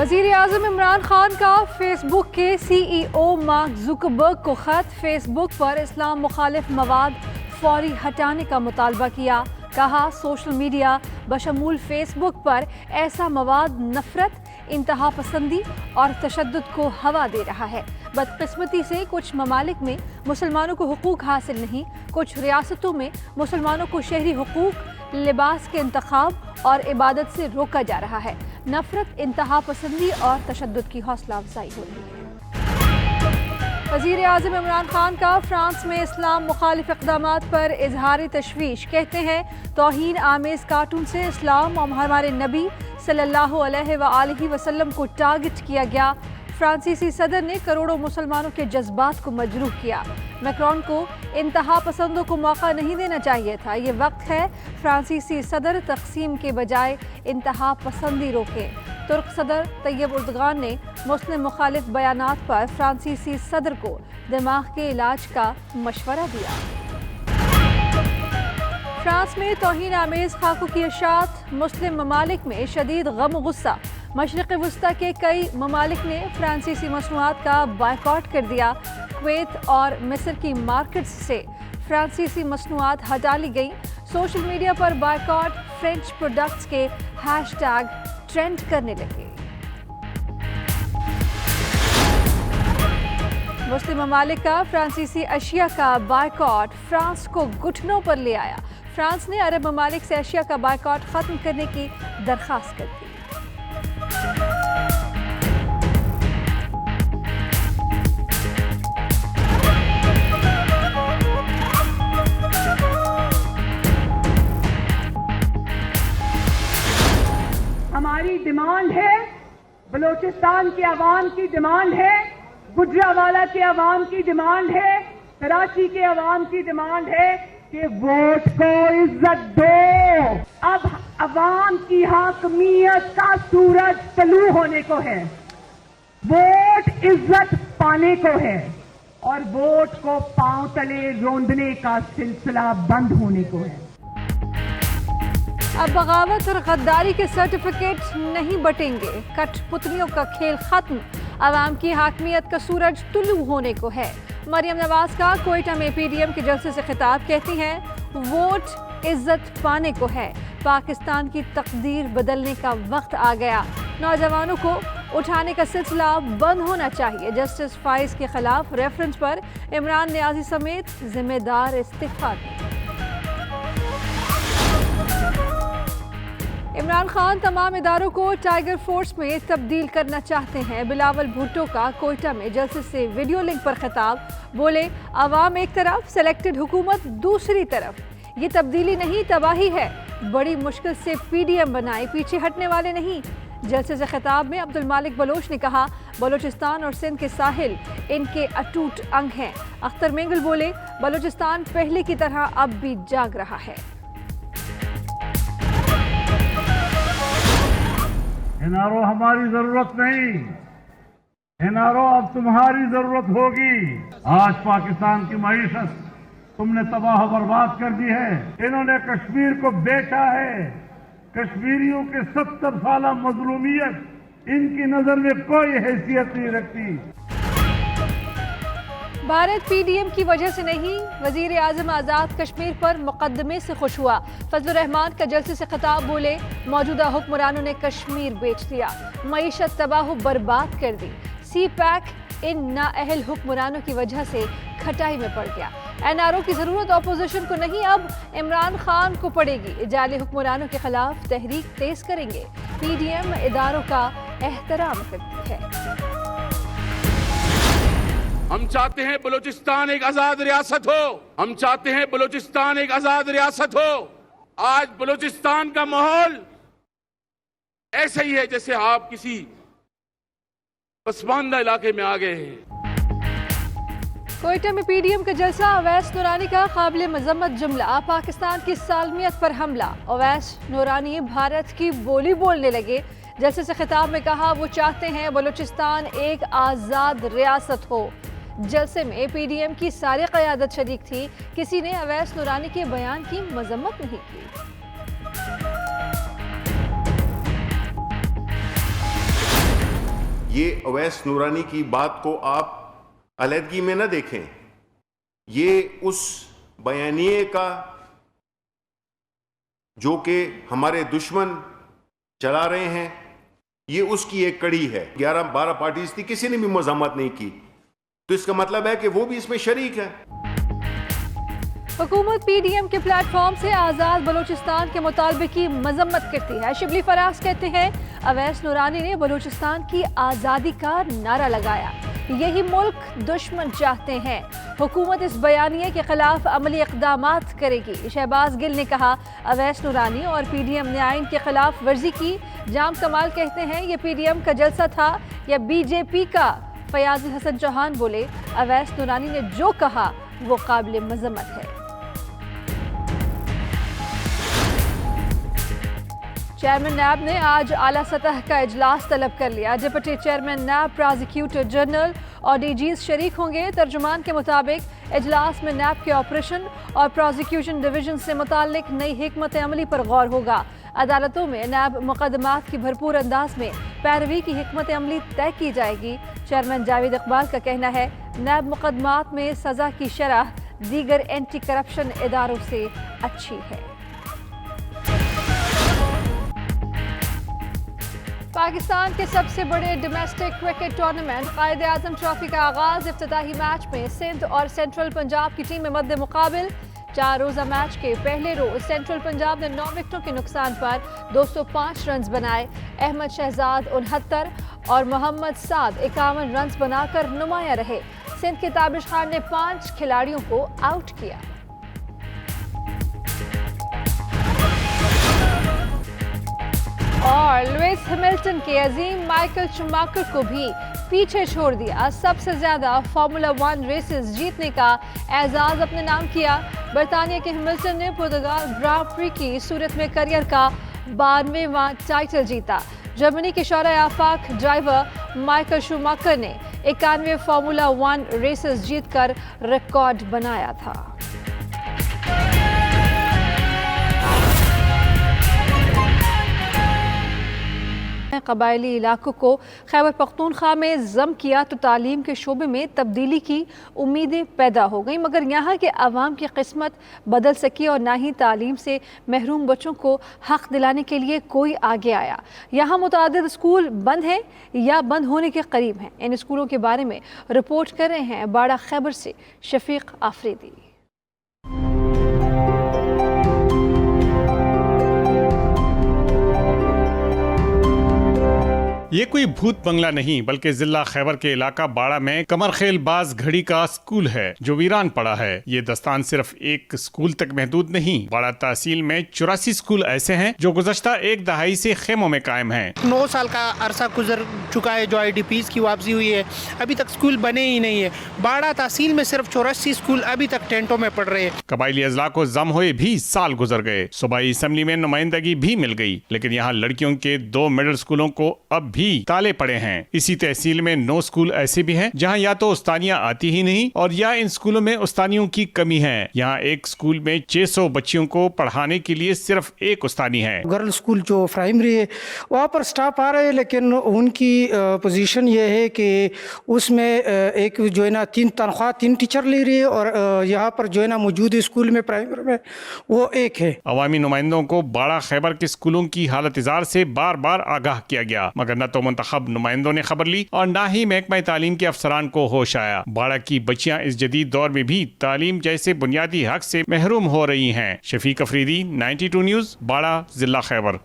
وزیر اعظم عمران خان کا فیس بک کے سی ای او مارک زکربرگ کو خط، فیس بک پر اسلام مخالف مواد فوری ہٹانے کا مطالبہ کیا۔ کہا سوشل میڈیا بشمول فیس بک پر ایسا مواد نفرت، انتہا پسندی اور تشدد کو ہوا دے رہا ہے۔ بدقسمتی سے کچھ ممالک میں مسلمانوں کو حقوق حاصل نہیں، کچھ ریاستوں میں مسلمانوں کو شہری حقوق، لباس کے انتخاب اور عبادت سے روکا جا رہا ہے۔ نفرت، انتہا پسندی اور تشدد کی حوصلہ افزائی ہو رہی ہے۔ وزیر اعظم عمران خان کا فرانس میں اسلام مخالف اقدامات پر اظہار تشویش، کہتے ہیں توہین آمیز کارٹون سے اسلام اور ہمارے نبی صلی اللہ علیہ وآلہ وسلم کو ٹارگٹ کیا گیا۔ فرانسیسی صدر نے کروڑوں مسلمانوں کے جذبات کو مجروح کیا۔ میکرون کو انتہا پسندوں کو موقع نہیں دینا چاہیے تھا، یہ وقت ہے فرانسیسی صدر تقسیم کے بجائے انتہا پسندی روکیں۔ ترک صدر طیب اردگان نے مسلم مخالف بیانات پر فرانسیسی صدر کو دماغ کے علاج کا مشورہ دیا۔ فرانس میں توہین آمیز خاکوں کی اشاعت، مسلم ممالک میں شدید غم و غصہ۔ مشرق وسطی کے کئی ممالک نے فرانسیسی مصنوعات کا بائیکاٹ کر دیا۔ کویت اور مصر کی مارکیٹس سے فرانسیسی مصنوعات ہٹا لی گئیں۔ سوشل میڈیا پر بائیکاٹ فرینچ پروڈکٹس کے ہیش ٹیگ ٹرینڈ کرنے لگے۔ مسلم ممالک کا فرانسیسی اشیاء کا بائیکاٹ فرانس کو گھٹنوں پر لے آیا۔ فرانس نے عرب ممالک سے اشیاء کا بائیکاٹ ختم کرنے کی درخواست کر دی۔ ہماری ڈیمانڈ ہے، بلوچستان کے عوام کی ڈیمانڈ ہے، گجرانوالہ کے عوام کی ڈیمانڈ ہے، کراچی کے عوام کی ڈیمانڈ ہے کہ ووٹ کو عزت دو۔ اب عوام کی حاکمیت کا سورج طلوع ہونے کو ہے، ووٹ عزت پانے کو ہے، اور ووٹ کو پاؤں تلے روندنے کا سلسلہ بند ہونے کو ہے۔ اب بغاوت اور غداری کے سرٹیفکیٹ نہیں بٹیں گے، کٹ پتلیوں کا کھیل ختم، عوام کی حاکمیت کا سورج طلوع ہونے کو ہے۔ مریم نواز کا کوئٹہ میں پی ڈی ایم کے جلسے سے خطاب، کہتی ہیں ووٹ عزت پانے کو ہے، پاکستان کی تقدیر بدلنے کا وقت آ گیا، نوجوانوں کو اٹھانے کا سلسلہ بند ہونا چاہیے۔ جسٹس فائز کے خلاف ریفرنس پر عمران نیازی سمیت ذمہ دار استعفا دیں۔ عمران خان تمام اداروں کو ٹائیگر فورس میں تبدیل کرنا چاہتے ہیں۔ بلاول بھٹو کا کوئٹہ میں جلسے سے ویڈیو لنک پر خطاب، بولے عوام ایک طرف، سلیکٹڈ حکومت دوسری طرف، یہ تبدیلی نہیں تباہی ہے، بڑی مشکل سے پی ڈی ایم بنائے، پیچھے ہٹنے والے نہیں۔ جلسے سے خطاب میں عبد المالک بلوچ نے کہا بلوچستان اور سندھ کے ساحل ان کے اٹوٹ انگ ہیں۔ اختر مینگل بولے بلوچستان پہلے کی طرح اب بھی جاگ رہا ہے۔ این آر او ہماری ضرورت نہیں، این آر او اب تمہاری ضرورت ہوگی۔ آج پاکستان کی معیشت تم نے تباہ و برباد کر دی ہے، انہوں نے کشمیر کو بیچا ہے، کشمیریوں کے 70 سالہ مظلومیت ان کی نظر میں کوئی حیثیت نہیں رکھتی۔ بھارت پی ڈی ایم کی وجہ سے نہیں، وزیر اعظم آزاد کشمیر پر مقدمے سے خوش ہوا۔ فضل الرحمان کا جلسے سے خطاب، بولے موجودہ حکمرانوں نے کشمیر بیچ دیا، معیشت تباہ و برباد کر دی، سی پیک ان نااہل حکمرانوں کی وجہ سے کھٹائی میں پڑ گیا۔ این آر او کی ضرورت اپوزیشن کو نہیں، اب عمران خان کو پڑے گی، جعلی حکمرانوں کے خلاف تحریک تیز کریں گے۔ پی ڈی ایم اداروں کا احترام کرتی ہے۔ ہم چاہتے ہیں بلوچستان ایک آزاد ریاست ہو، ہم چاہتے ہیں بلوچستان ایک آزاد ریاست ہو۔ آج بلوچستان کا ماحول ایسا ہی ہے جیسے آپ کسی پسماندہ علاقے میں آ گئے ہیں۔ کوئٹہ میں پی ڈی ایم کا جلسہ، اویس نورانی کا قابل مذمت جملہ، پاکستان کی سالمیت پر حملہ، اویس نورانی بھارت کی بولی بولنے لگے۔ جلسے سے خطاب میں کہا وہ چاہتے ہیں بلوچستان ایک آزاد ریاست ہو۔ جلسے میں پی ڈی ایم کی ساری قیادت شریک تھی، کسی نے اویس نورانی کے بیان کی مذمت نہیں کی۔ یہ اویس نورانی کی بات کو آپ علیحدگی میں نہ دیکھیں، یہ اس بیانیے کا جو کہ ہمارے دشمن چلا رہے ہیں، یہ اس کی ایک کڑی ہے۔ 11-12 پارٹیز تھی، کسی نے بھی مزاحمت نہیں کی، تو اس کا مطلب ہے کہ وہ بھی اس میں شریک ہے۔ حکومت پی ڈی ایم کے پلیٹ فارم سے آزاد بلوچستان کے مطالبے کی مذمت کرتی ہے۔ شبلی فراز کہتے ہیں اویس نورانی نے بلوچستان کی آزادی کا نعرہ لگایا، یہی ملک دشمن چاہتے ہیں، حکومت اس بیانیے کے خلاف عملی اقدامات کرے گی۔ شہباز گل نے کہا اویس نورانی اور پی ڈی ایم نے آئین کے خلاف ورزی کی۔ جام کمال کہتے ہیں یہ پی ڈی ایم کا جلسہ تھا یا بی جے پی کا؟ فیاض حسن چوہان بولے اویس نورانی نے جو کہا وہ قابل مذمت ہے۔ چیئرمین نیب نے آج اعلیٰ سطح کا اجلاس طلب کر لیا۔ ڈپٹی چیئرمین نیب، پرازیکیوٹر جنرل اور ڈی جیز شریک ہوں گے۔ ترجمان کے مطابق اجلاس میں نیب کے آپریشن اور پرازیکیوشن ڈویژن سے متعلق نئی حکمت عملی پر غور ہوگا۔ عدالتوں میں نیب مقدمات کی بھرپور انداز میں پیروی کی حکمت عملی طے کی جائے گی۔ چیئرمین جاوید اقبال کا کہنا ہے نیب مقدمات میں سزا کی شرح دیگر اینٹی کرپشن اداروں سے اچھی ہے۔ پاکستان کے سب سے بڑے domestic cricket tournament Quaid Azam trophy کا آغاز۔ افتتاحی میچ میں سندھ اور سینٹرل پنجاب کی ٹیمیں مد مقابل۔ 4 روزہ میچ کے پہلے روز سینٹرل پنجاب نے 9 وکٹوں کے نقصان پر 205 رنز بنائے۔ احمد شہزاد 69 اور محمد سعد 51 رنز بنا کر نمایاں رہے۔ سندھ کے تابش خان نے 5 کھلاڑیوں کو آؤٹ کیا۔ اور لوئس ہیملٹن کے عظیم مائیکل شوماکر کو بھی پیچھے چھوڑ دیا۔ سب سے زیادہ فارمولا 1 ریسز جیتنے کا اعزاز اپنے نام کیا۔ برطانیہ کے ہیملٹن نے پرتگال گراں پری کی صورت میں کیریئر کا 92واں ٹائٹل جیتا۔ جرمنی کے شورائے آفاق ڈرائیور مائیکل شوماکر نے 91 فارمولا 1 ریسز جیت کر ریکارڈ بنایا تھا۔ قبائلی علاقوں کو خیبر پختونخوا میں ضم کیا تو تعلیم کے شعبے میں تبدیلی کی امیدیں پیدا ہو گئیں، مگر یہاں کے عوام کی قسمت بدل سکی اور نہ ہی تعلیم سے محروم بچوں کو حق دلانے کے لیے کوئی آگے آیا۔ یہاں متعدد اسکول بند ہیں یا بند ہونے کے قریب ہیں۔ ان اسکولوں کے بارے میں رپورٹ کر رہے ہیں باڑہ خیبر سے شفیق آفریدی۔ یہ کوئی بھوت بنگلہ نہیں بلکہ ضلع خیبر کے علاقہ باڑہ میں کمرخیل باز گھڑی کا اسکول ہے جو ویران پڑا ہے۔ یہ دستان صرف ایک اسکول تک محدود نہیں، باڑہ تحصیل میں 84 اسکول ایسے ہیں جو گزشتہ ایک دہائی سے خیموں میں قائم ہیں۔ 9 سال کا عرصہ گزر چکا ہے جو آئی ڈی پیز کی واپسی ہوئی ہے، ابھی تک اسکول بنے ہی نہیں ہے۔ باڑہ تحصیل میں صرف 84 اسکول ابھی تک ٹینٹوں میں پڑھ رہے ہیں۔ قبائلی اضلاع کو ضم ہوئے بھی سال گزر گئے، صوبائی اسمبلی میں نمائندگی بھی مل گئی، لیکن یہاں لڑکیوں کے 2 مڈل اسکولوں کو اب بھی تالے پڑے ہیں۔ اسی تحصیل میں 9 اسکول ایسے بھی ہیں جہاں یا تو استانیاں آتی ہی نہیں اور یا ان اسکولوں میں استانیوں کی کمی ہے۔ یہاں ایک اسکول میں 600 بچیوں کو پڑھانے کے لیے صرف ایک استانی ہے۔ گرل اسکول جو پرائمری ہے وہاں پر سٹاف آ رہے ہیں، لیکن ان کی پوزیشن یہ ہے کہ اس میں ایک جو ہے نا 3 تنخواہ 3 ٹیچر لے رہی ہے اور یہاں پر جو ہے نا موجود اسکول میں پرائمری میں وہ ایک ہے۔ عوامی نمائندوں کو باڑہ خیبر کے اسکولوں کی حالت ازار سے بار بار آگاہ کیا گیا، مگر نہ تو منتخب نمائندوں نے خبر لی اور نہ ہی محکمہ تعلیم کے افسران کو ہوش آیا۔ باڑہ کی بچیاں اس جدید دور میں بھی تعلیم جیسے بنیادی حق سے محروم ہو رہی ہیں۔ شفیق آفریدی، 92 نیوز، باڑہ، ضلع خیبر۔